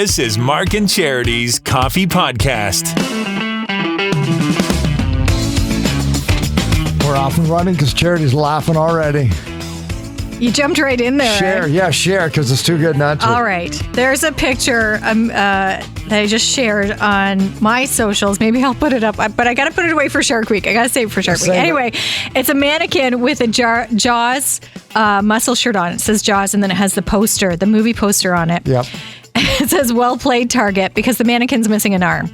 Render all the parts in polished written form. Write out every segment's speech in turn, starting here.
This is Mark and Charity's Coffee Podcast. We're off and running because Charity's laughing already. You jumped right in there. Share, because it's too good not to. All right. There's a picture that I just shared on my socials. Maybe I'll put it up, but I got to put it away for Shark Week. I got to save it for Shark Week. Anyway, it's a mannequin with a Jaws muscle shirt on. It says Jaws, and then it has the poster, the movie poster on it. Yep. It says, well played, Target, because the mannequin's missing an arm.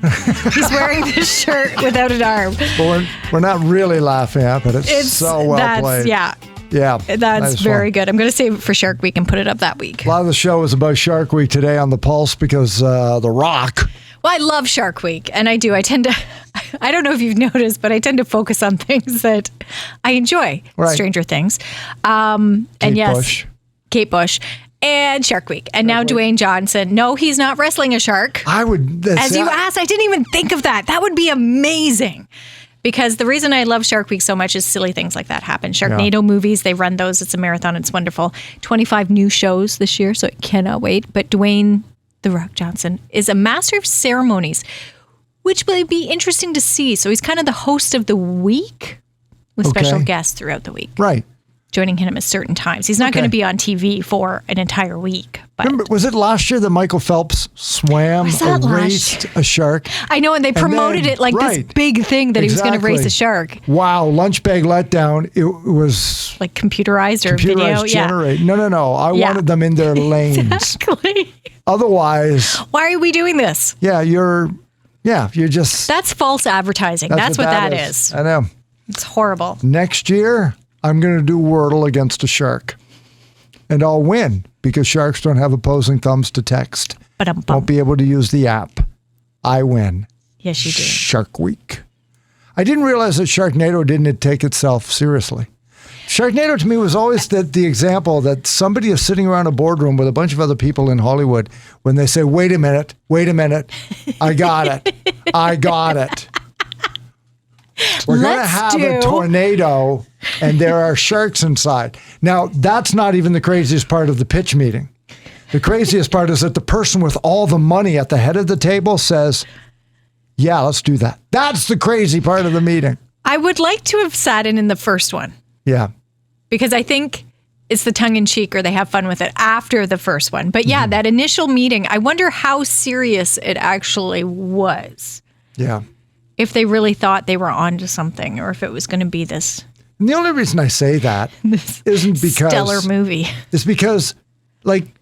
He's wearing this shirt without an arm. But we're not really laughing at it, but it's so well played. Yeah. Yeah. That's very good. I'm going to save it for Shark Week and put it up that week. A lot of the show is about Shark Week today on The Pulse because The Rock. Well, I love Shark Week, and I do. I don't know if you've noticed, but I tend to focus on things that I enjoy. Right. Stranger Things. Kate Bush. And Shark Week. And now Dwayne Johnson. No, he's not wrestling a shark. As you asked, I didn't even think of that. That would be amazing. Because the reason I love Shark Week so much is silly things like that happen. Sharknado movies, they run those. It's a marathon. It's wonderful. 25 new shows this year, so I cannot wait. But Dwayne "The Rock" Johnson is a master of ceremonies, which will be interesting to see. So he's kind of the host of the week with special guests throughout the week. Right. Joining him at certain times. He's not going to be on TV for an entire week. But remember, was it last year that Michael Phelps raced a shark? I know, and they promoted it like this big thing that he was going to race a shark. Wow, lunch bag letdown. It was like computerized or video. Generate. No. I wanted them in their lanes. Exactly. Otherwise, why are we doing this? You're just. That's false advertising. That's what that is. I know. It's horrible. Next year, I'm going to do Wordle against a shark. And I'll win because sharks don't have opposing thumbs to text. Won't be able to use the app. I win. Yes, you do. Shark Week. I didn't realize that Sharknado didn't take itself seriously. Sharknado to me was always the example that somebody is sitting around a boardroom with a bunch of other people in Hollywood when they say, wait a minute, I got it. We're going to have a tornado and there are sharks inside. Now, that's not even the craziest part of the pitch meeting. The craziest part is that the person with all the money at the head of the table says, yeah, let's do that. That's the crazy part of the meeting. I would like to have sat in the first one. Yeah. Because I think it's the tongue-in-cheek or they have fun with it after the first one. But yeah, that initial meeting, I wonder how serious it actually was. Yeah. If they really thought they were onto something or if it was going to be this. And the only reason I say that isn't because stellar movie. It's because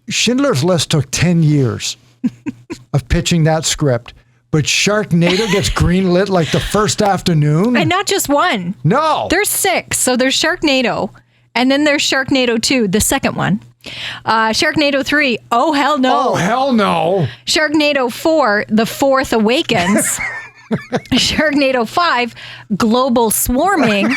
Schindler's List took 10 years of pitching that script, but Sharknado gets greenlit like the first afternoon. And not just one. No. There's 6. So there's Sharknado, and then there's Sharknado 2, the second one. Sharknado 3, oh hell no. Oh hell no. Sharknado 4, The Fourth Awakens. Sharknado 5, global swarming.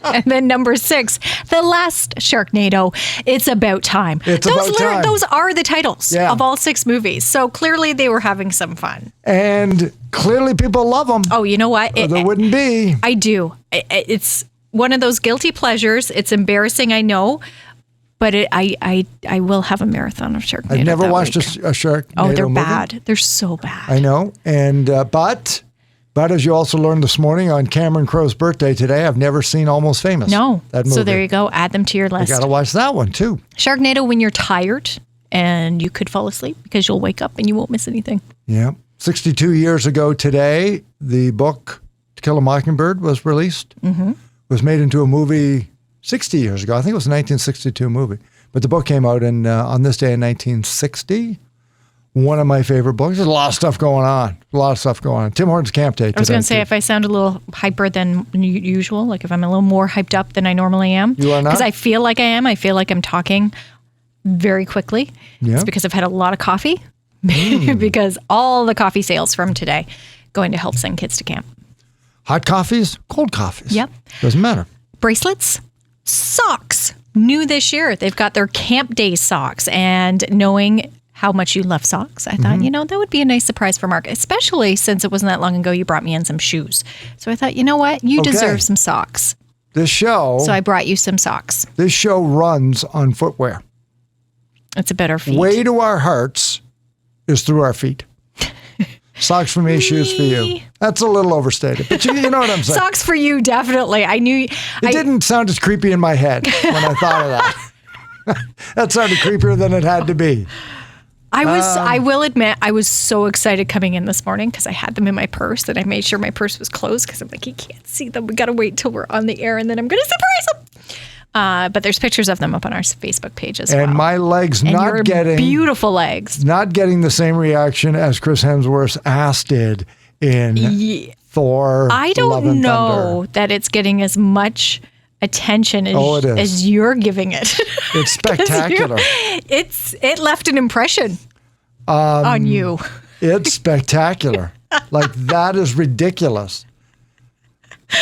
And then number 6, the last Sharknado, It's About Time. Those are the titles of all 6 movies. So clearly they were having some fun. And clearly people love them. Oh, you know what? There wouldn't be. I do. It's one of those guilty pleasures. It's embarrassing, I know. But I will have a marathon of Sharknado. I've never watched a Sharknado Oh, they're movie. bad. They're so bad. I know. And but as you also learned this morning on Cameron Crowe's birthday today, I've never seen Almost Famous. No. That movie. So there you go. Add them to your list. You got to watch that one too. Sharknado when you're tired and you could fall asleep because you'll wake up and you won't miss anything. Yeah. 62 years ago today, the book To Kill a Mockingbird was released. Mm-hmm. Was made into a movie 60 years ago. I think it was a 1962 movie. But the book came out on this day in 1960. One of my favorite books. There's a lot of stuff going on. Tim Hortons Camp Day today. I was going to say, if I sound a little hyper than usual, like if I'm a little more hyped up than I normally am. You are not? Because I feel like I am. I feel like I'm talking very quickly. Yeah. It's because I've had a lot of coffee. Because all the coffee sales from today going to help send kids to camp. Hot coffees, cold coffees. Yep. Doesn't matter. Bracelets, socks. New this year. They've got their Camp Day socks. And knowing how much you love socks, I thought, that would be a nice surprise for Mark, especially since it wasn't that long ago you brought me in some shoes. So I thought, you know what? You deserve some socks. So I brought you some socks. This show runs on footwear. It's a better feet. way to our hearts is through our feet. Socks for me, shoes for you. That's a little overstated, but you know what I'm saying. Socks for you, definitely. I knew. It didn't sound as creepy in my head when I thought of that. That sounded creepier than it had to be. I will admit, I was so excited coming in this morning because I had them in my purse and I made sure my purse was closed because I'm like, you can't see them. We got to wait till we're on the air and then I'm going to surprise them. But there's pictures of them up on our Facebook page as well. And my legs not getting beautiful legs. Not getting the same reaction as Chris Hemsworth's ass did in Thor. I don't know that it's getting as much attention as you're giving it. It's spectacular. It left an impression on you. It's spectacular. Like, that is ridiculous.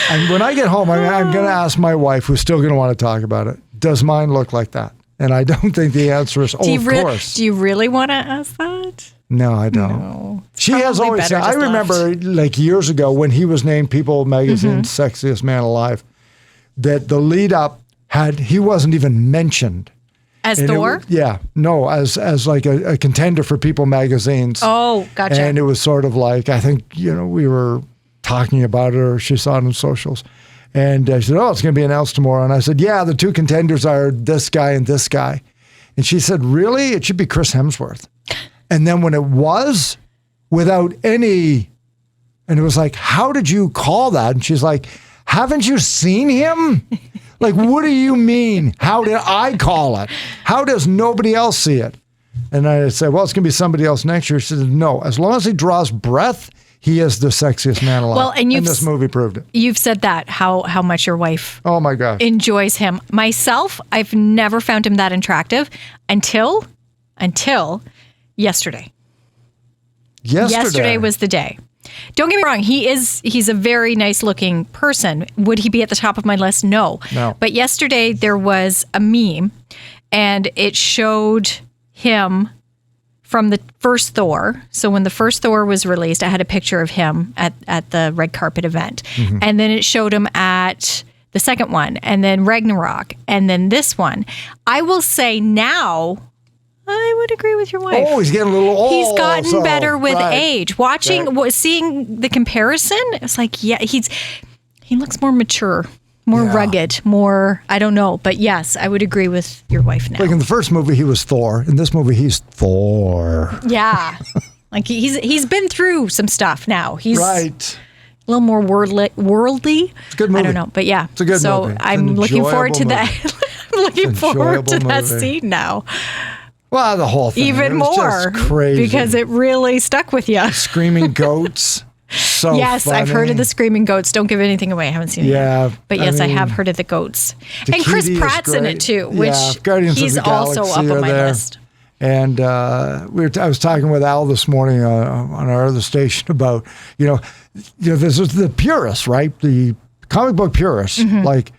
And when I get home, I'm going to ask my wife, who's still going to want to talk about it, does mine look like that? And I don't think the answer is, of course. Do you really want to ask that? No, I don't. No. She has always said, I remember like years ago when he was named People Magazine's Sexiest Man Alive, that the lead up he wasn't even mentioned. As Thor? As like a contender for People Magazine's. Oh, gotcha. And it was sort of like, I think, we were talking about it or she saw it on socials. And she said, it's going to be announced tomorrow. And I said, yeah, the two contenders are this guy and this guy. And she said, really? It should be Chris Hemsworth. And then when it was, without any, and it was like, how did you call that? And she's like, haven't you seen him? Like, what do you mean? How did I call it? How does nobody else see it? And I said, well, it's going to be somebody else next year. She said, no, as long as he draws breath, he is the sexiest man alive. Well, and this movie proved it. You've said that, how much your wife my gosh, enjoys him. Myself, I've never found him that attractive until yesterday. Yesterday was the day. Don't get me wrong, he's a very nice looking person. Would he be at the top of my list? No. But yesterday there was a meme and it showed him from the first Thor. So when the first Thor was released, I had a picture of him at the red carpet event. And then it showed him at the second one, and then Ragnarok, and then this one. I will say now, I would agree with your wife. Oh, he's getting a little old. He's gotten better with age. Seeing the comparison, it's like, yeah, he looks more mature, more rugged, more, I don't know. But yes, I would agree with your wife now. Like in the first movie, he was Thor. In this movie, he's Thor. Yeah. Like he's been through some stuff now. He's right. A little more worldly. It's a good movie. I don't know, but yeah. It's a good movie. So I'm looking forward to that. I'm looking forward to that scene now. Well, the whole thing. Even more. Just crazy. Because it really stuck with you. Screaming goats. So yes, funny. I've heard of the screaming goats. Don't give anything away. I haven't seen it yet. But yes, I have heard of the goats. And Chris Pratt's in it too, which he's also up on my list. And I was talking with Al this morning on our other station about, this is the purists, right? The comic book purists. Like,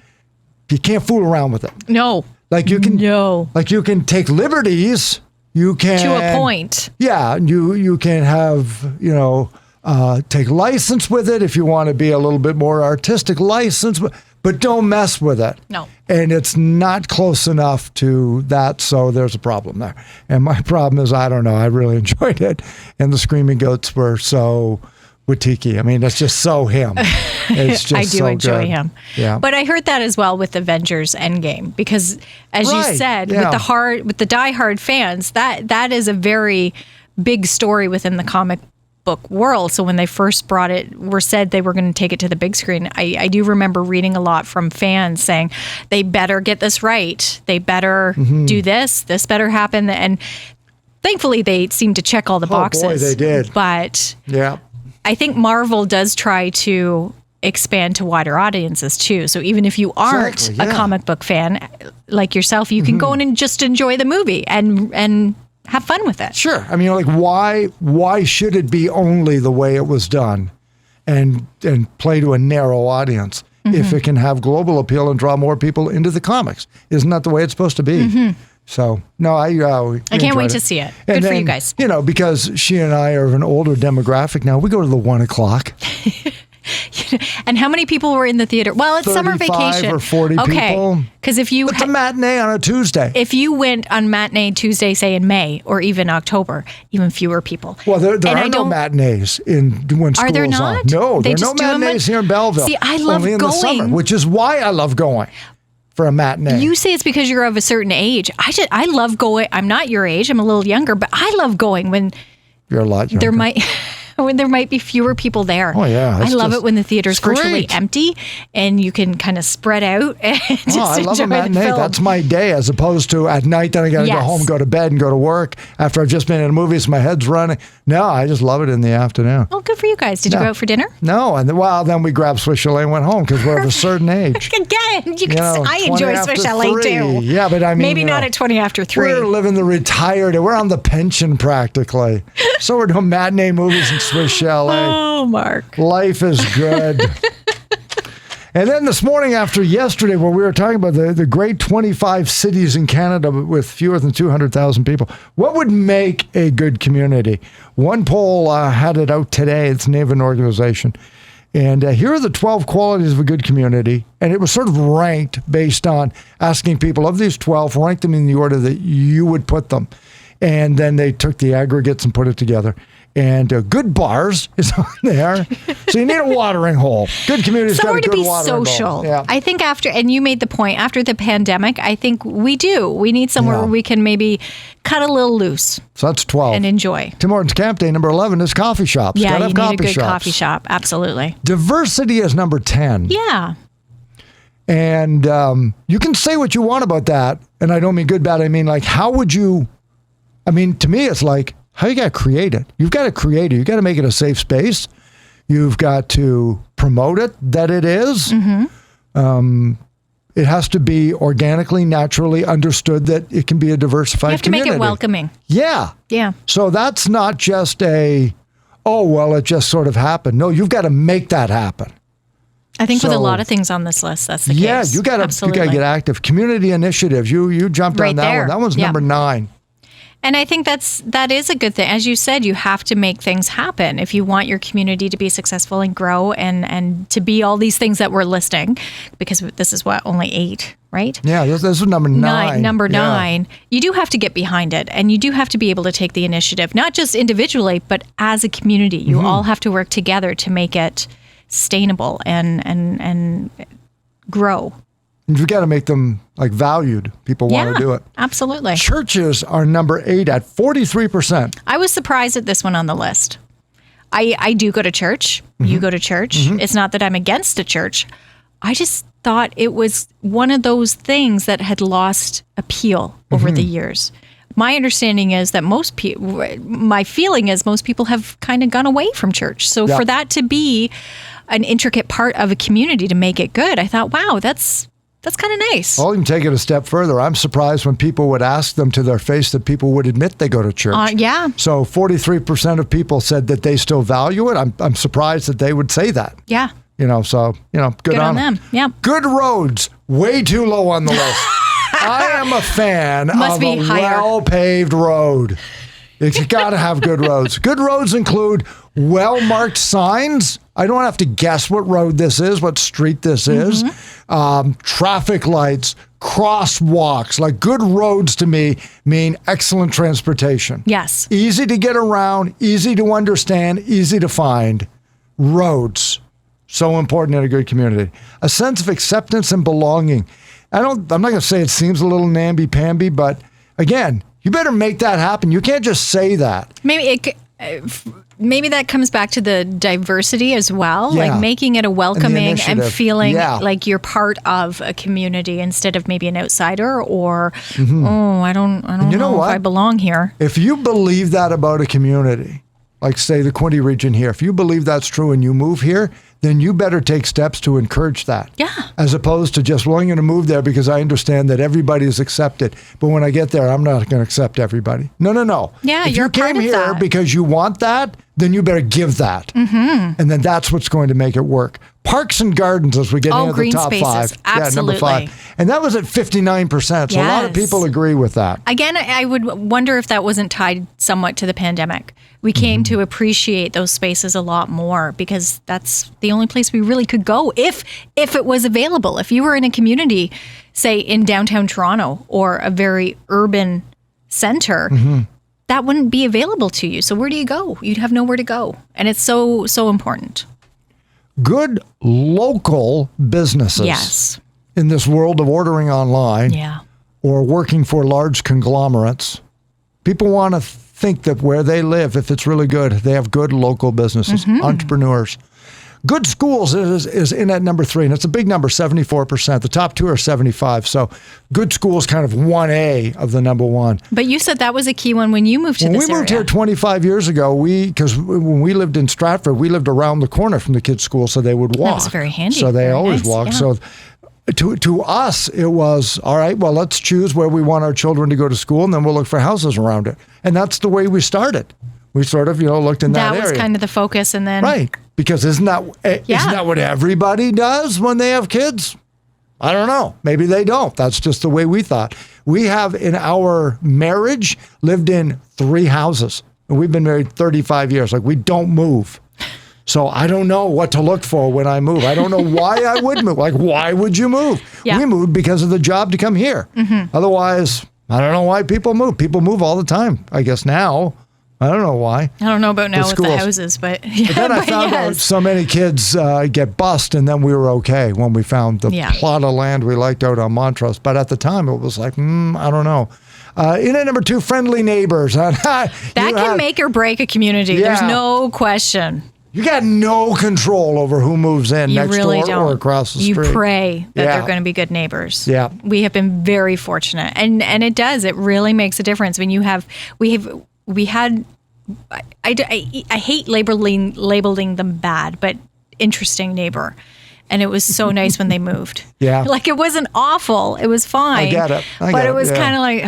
you can't fool around with it. No. Like you can take liberties. You can to a point. Yeah, you can have take license with it if you want to be a little bit more artistic license, but don't mess with it. No. And it's not close enough to that, so there's a problem there. And my problem is, I don't know. I really enjoyed it, and the Screaming Goats were so Watiki. I mean, it's just so him. It's just I do enjoy him. Yeah. But I heard that as well with Avengers Endgame, because as you said, with the diehard fans, that is a very big story within the comic book world. So when they first brought it, said they were going to take it to the big screen, I do remember reading a lot from fans saying they better get this right. They better do this. This better happen. And thankfully they seemed to check all the boxes. Oh boy, they did. But yeah. I think Marvel does try to expand to wider audiences too. So even if you aren't a comic book fan like yourself, you can go in and just enjoy the movie and have fun with it. Sure. I mean, like, why should it be only the way it was done and play to a narrow audience if it can have global appeal and draw more people into the comics? Isn't that the way it's supposed to be? So, no, I can't wait to see it. Good for you guys. Because she and I are of an older demographic now, we go to the 1 o'clock. And how many people were in the theater? Well, it's summer vacation. Or 40 people. Because if you... It's a matinee on a Tuesday. If you went on matinee Tuesday, say in May or even October, even fewer people. Well, there are no matinees when school's on. Are there not? No, there are no matinees here in Belleville. See, I love only in going. The summer, which is why I love going for a matinee. You say it's because you're of a certain age. I love going. I'm not your age. I'm a little younger, but I love going when... You're a lot younger. When there might be fewer people there. Oh, yeah. I love it when the theater's virtually empty and you can kind of spread out and just I love enjoy a matinee. the film. That's my day, as opposed to at night, then I got to go home, go to bed, and go to work after I've just been in a movie, so my head's running. No, I just love it in the afternoon. Well, good for you guys. Did you go out for dinner? No, and then we grabbed Swiss Chalet and went home because we're of a certain age. Again, I enjoy Swiss Chalet too. Yeah, but I mean, maybe not at 20 after 3. We're living the retired. We're on the pension practically. So we're doing matinee movies in Swiss Chalet. Oh, Mark. Life is good. And then this morning after yesterday, where we were talking about the great 25 cities in Canada with fewer than 200,000 people, what would make a good community? One poll had it out today. It's the name of an organization. And here are the 12 qualities of a good community. And it was sort of ranked based on asking people of these 12, rank them in the order that you would put them. And then they took the aggregates and put it together. And good bars is on there. So you need a watering hole. Good community's got a good watering hole. Somewhere to be social. Yeah. I think and you made the point, after the pandemic, I think we do. We need somewhere where we can maybe cut a little loose. So that's 12. And enjoy. Tim Hortons Camp Day, number 11 is coffee shops. Yeah, Gotta have you need a good shops. coffee shop. Absolutely. Diversity is number 10. Yeah. And you can say what you want about that. And I don't mean good, bad. I mean, like, how would you... I mean, to me, it's like, how you got to create it? You've got to create it. You've got to make it a safe space. You've got to promote it that it is. Mm-hmm. It has to be organically, naturally understood that it can be a diversified community. You have to make it welcoming. Yeah. Yeah. So that's not just it just sort of happened. No, you've got to make that happen. I think with a lot of things on this list, that's the case. Yeah, you got to get active. Community initiatives. You jumped on that one. That one's number 9. And I think that is a good thing. As you said, you have to make things happen if you want your community to be successful and grow and to be all these things that we're listing, because this is only 8, right? Yeah, this is number 9. Number 9. You do have to get behind it, and you do have to be able to take the initiative, not just individually, but as a community. You all have to work together to make it sustainable and grow. You've got to make them valued. People want to do it. Absolutely. Churches are number 8 at 43%. I was surprised at this one on the list. I do go to church. Mm-hmm. You go to church. Mm-hmm. It's not that I'm against a church. I just thought it was one of those things that had lost appeal over the years. My understanding is that my feeling is most people have kind of gone away from church. So for that to be an intricate part of a community to make it good, I thought, wow, that's kind of nice. I'll even take it a step further. I'm surprised when people would ask them to their face that people would admit they go to church. Yeah. So 43% of people said that they still value it. I'm surprised that they would say that. Yeah. Good on them. Yeah. Good roads, way too low on the list. I am a fan of a well-paved road. You got to have good roads. Good roads include well-marked signs. I don't have to guess what road this is, what street this is. Traffic lights, crosswalks. Like, good roads to me mean excellent transportation. Yes. Easy to get around, easy to understand, easy to find. Roads. So important in a good community. A sense of acceptance and belonging. I'm not going to say it seems a little namby-pamby, but again, you better make that happen. You can't just say that. Maybe that comes back to the diversity as well, like making it a welcoming and feeling like you're part of a community instead of maybe an outsider or, I don't know if I belong here. If you believe that about a community, like say the Quinte region here, if you believe that's true and you move here, then you better take steps to encourage that. Yeah. As opposed to just, well, I'm going to move there because I understand that everybody is accepted. But when I get there, I'm not going to accept everybody. No. Yeah, if you came here because you want that, then you better give that. Mm-hmm. And then that's what's going to make it work. Parks and gardens as we get into the top spaces. 5. Absolutely. Yeah, number 5. And that was at 59%. So a lot of people agree with that. Again, I would wonder if that wasn't tied somewhat to the pandemic. We came to appreciate those spaces a lot more because that's the only place we really could go if it was available. If you were in a community, say in downtown Toronto or a very urban center, that wouldn't be available to you. So where do you go? You'd have nowhere to go. And it's so important. Good local businesses in this world of ordering online or working for large conglomerates. People want to think that where they live, if it's really good, they have good local businesses, entrepreneurs. Good schools is in at number 3, and it's a big number, 74%. The top 2 are 75. So good schools kind of 1A of the number 1. But you said that was a key one when you moved to this area. When we moved here 25 years ago, because when we lived in Stratford, we lived around the corner from the kids' school, so they would walk. That was very handy. So they always nice, walked. So to us, it was, all right, well, let's choose where we want our children to go to school, and then we'll look for houses around it. And that's the way we started. We sort of, looked in that area. That was kind of the focus, and then... Right. Because isn't that what everybody does when they have kids? I don't know. Maybe they don't. That's just the way we thought. We have, in our marriage, lived in 3 houses. And we've been married 35 years. Like, we don't move. So I don't know what to look for when I move. I don't know why I would move. Like, why would you move? Yeah. We moved because of the job to come here. Otherwise, I don't know why people move. People move all the time, I guess now. I don't know why. I don't know about now with the houses, but then I found out so many kids get bused, and then we were okay when we found the plot of land we liked out on Montrose. But at the time, it was like, I don't know. In at number 2, friendly neighbors. That can make or break a community. Yeah. There's no question. You got no control over who moves in next door or across the street. You pray that they're going to be good neighbors. Yeah. We have been very fortunate. And it does. It really makes a difference when you have... We had, I hate labeling them bad, but interesting neighbor. And it was so nice when they moved. Yeah. Like, it wasn't awful. It was fine. I get it. But it was kind of like...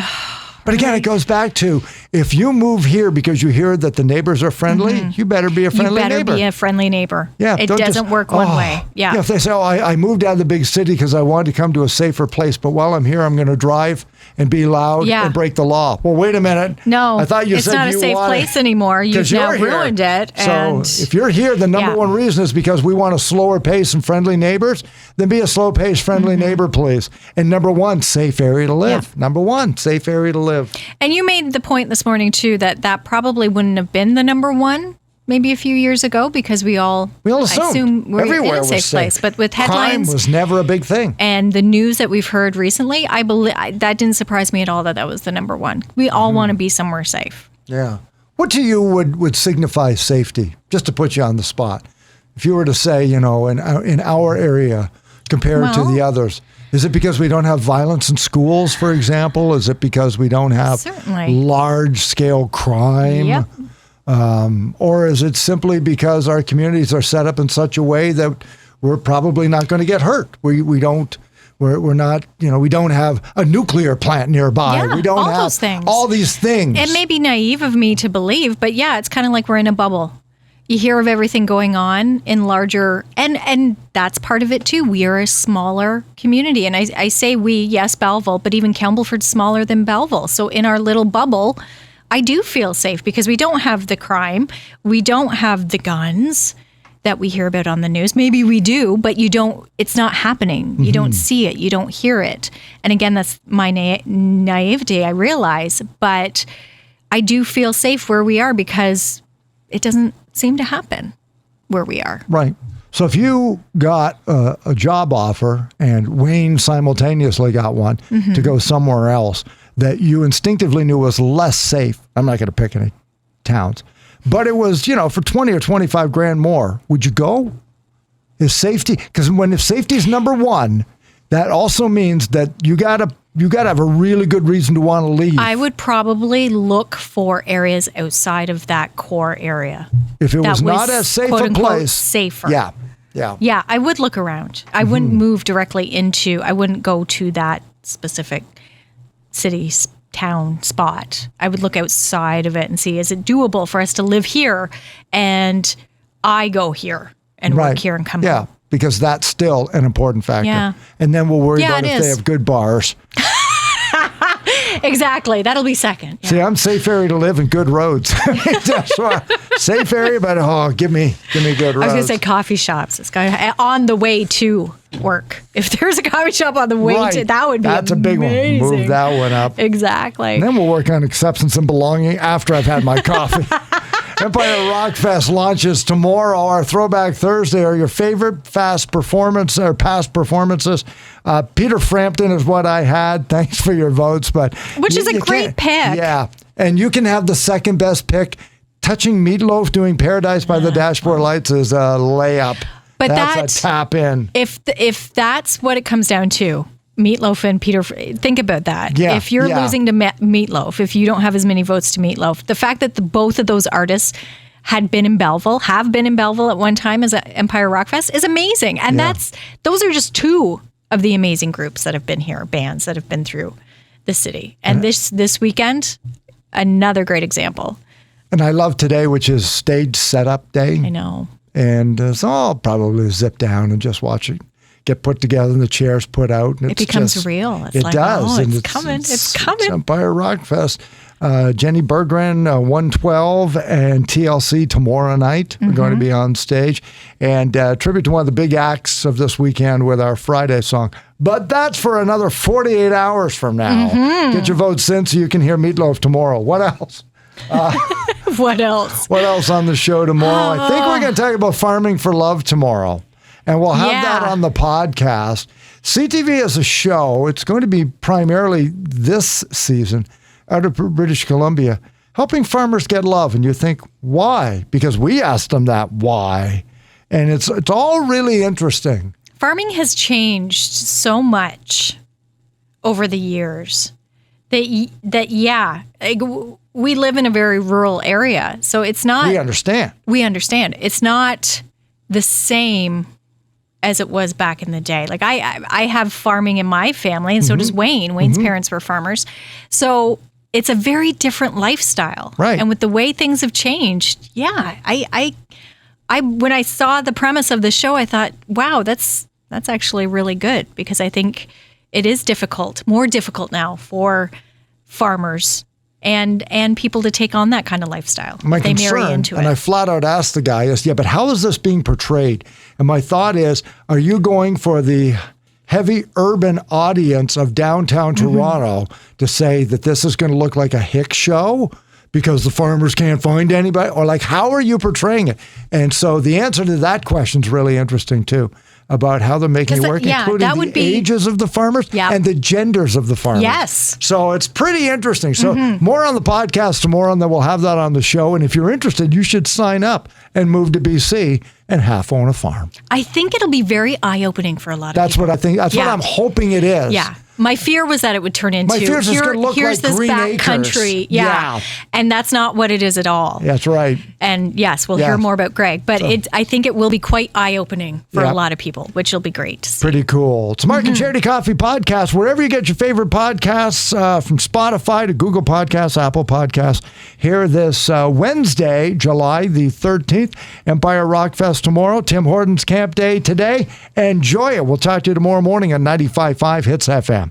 But again, it goes back to, if you move here because you hear that the neighbors are friendly, you better be a friendly neighbor. You better be a friendly neighbor. Yeah, it doesn't work one way. Yeah. If they say, I moved out of the big city because I wanted to come to a safer place, but while I'm here, I'm going to drive and be loud and break the law. Well, wait a minute. No, I thought you it's said not a safe place anymore. You've now ruined it. So if you're here, the number one reason is because we want a slower pace and friendly neighbors. Then be a slow pace, friendly neighbor, please. And number 1, safe area to live. Yeah. Number 1, safe area to live. And you made the point this morning too that probably wouldn't have been the number 1 maybe a few years ago because we all assume we're in a safe place. But with headlines, crime was never a big thing. And the news that we've heard recently, I believe that didn't surprise me at all that was the number 1. We all want to be somewhere safe. Yeah. What to you would signify safety? Just to put you on the spot, if you were to say, in our area compared to the others. Is it because we don't have violence in schools, for example? Is it because we don't have large-scale crime? Yep. Or is it simply because our communities are set up in such a way that we're probably not going to get hurt? We're not, we don't have a nuclear plant nearby. Yeah, we don't have those things. All these things. It may be naive of me to believe, but it's kind of like we're in a bubble. You hear of everything going on in larger, and that's part of it too. We are a smaller community. And I say we, yes, Belleville, but even Campbellford's smaller than Belleville. So in our little bubble, I do feel safe because we don't have the crime. We don't have the guns that we hear about on the news. Maybe we do, but it's not happening. You don't see it. You don't hear it. And again, that's my naivety, I realize. But I do feel safe where we are because it doesn't seem to happen where we are. Right. So if you got a job offer and Wayne simultaneously got one to go somewhere else that you instinctively knew was less safe, I'm not going to pick any towns, but it was, for 20 or 25 grand more, would you go? Is safety, because if safety is number 1, that also means that you got to have a really good reason to want to leave. I would probably look for areas outside of that core area. If it was not as safe a place. Safer. Yeah. Yeah, I would look around. I wouldn't move directly I wouldn't go to that specific city, town spot. I would look outside of it and see, is it doable for us to live here and I go here and work here and come home? because that's still an important factor. Yeah. And then we'll worry about if they have good bars. Exactly. That'll be second. Yeah. See, I'm safe area to live and good roads. That's why. Safe area, but give me good roads. I was going to say coffee shops. It's got on the way to work. If there's a coffee shop on the way to, that would be That's amazing. a big one. Move that one up. Exactly. And then we'll work on acceptance and belonging after I've had my coffee. Empire Rock Fest launches tomorrow. Our Throwback Thursday are your favorite past performances. Peter Frampton is what I had. Thanks for your votes, which is a great pick. Yeah, and you can have the second best pick. Touching Meatloaf doing Paradise by the Dashboard Lights is a layup. But that's a tap in. If that's what it comes down to. Meatloaf and Peter, think about that. Yeah, if you're losing to Meatloaf, if you don't have as many votes to Meatloaf, the fact that both of those artists have been in Belleville at one time as Empire Rock Fest is amazing. And those are just two of the amazing groups that have been here, bands that have been through the city. And this weekend, another great example. And I love today, which is stage setup day. I know. And so I'll probably zip down and just watch it get put together and the chairs put out. And it becomes real. It's does. Oh, it's coming. It's coming. Empire Rock Fest. Jenny Berggren, 112, and TLC tomorrow night are going to be on stage. And tribute to one of the big acts of this weekend with our Friday song. But that's for another 48 hours from now. Get your votes in so you can hear Meatloaf tomorrow. What else? What else? What else on the show tomorrow? I think we're going to talk about Farming for Love tomorrow. And we'll have that on the podcast. CTV is a show. It's going to be primarily this season out of British Columbia, helping farmers get love. And you think, why? Because we asked them that why. And it's all really interesting. Farming has changed so much over the years that we live in a very rural area. So it's not... We understand. It's not the same as it was back in the day. Like I have farming in my family, and so does Wayne. Wayne's parents were farmers. So it's a very different lifestyle. Right. And with the way things have changed, I when I saw the premise of the show, I thought, wow, that's actually really good, because I think it is more difficult now for farmers and people to take on that kind of lifestyle. My they concern, marry into and it. I flat out asked the guy, but how is this being portrayed? And my thought is, are you going for the heavy urban audience of downtown Toronto to say that this is going to look like a hick show because the farmers can't find anybody? Or like, how are you portraying it? And so the answer to that question is really interesting too, about how they're making it work, including the ages of the farmers and the genders of the farmers. Yes. So it's pretty interesting. So more on the podcast tomorrow, and then we'll have that on the show. And if you're interested, you should sign up and move to BC and half own a farm. I think it'll be very eye-opening for a lot of That's people. what I think. That's what I'm hoping it is. Yeah. My fear was that it would turn into, here's this Green back Acres. Country. Yeah. And that's not what it is at all. That's right. And yes, we'll hear more about Greg. But I think it will be quite eye-opening for a lot of people, which will be great to see. Pretty cool. It's Mark and Charity Coffee Podcast. Wherever you get your favorite podcasts, from Spotify to Google Podcasts, Apple Podcasts. Here this Wednesday, July the 13th, Empire Rock Fest tomorrow, Tim Hortons Camp Day today. Enjoy it. We'll talk to you tomorrow morning on 95.5 Hits FM.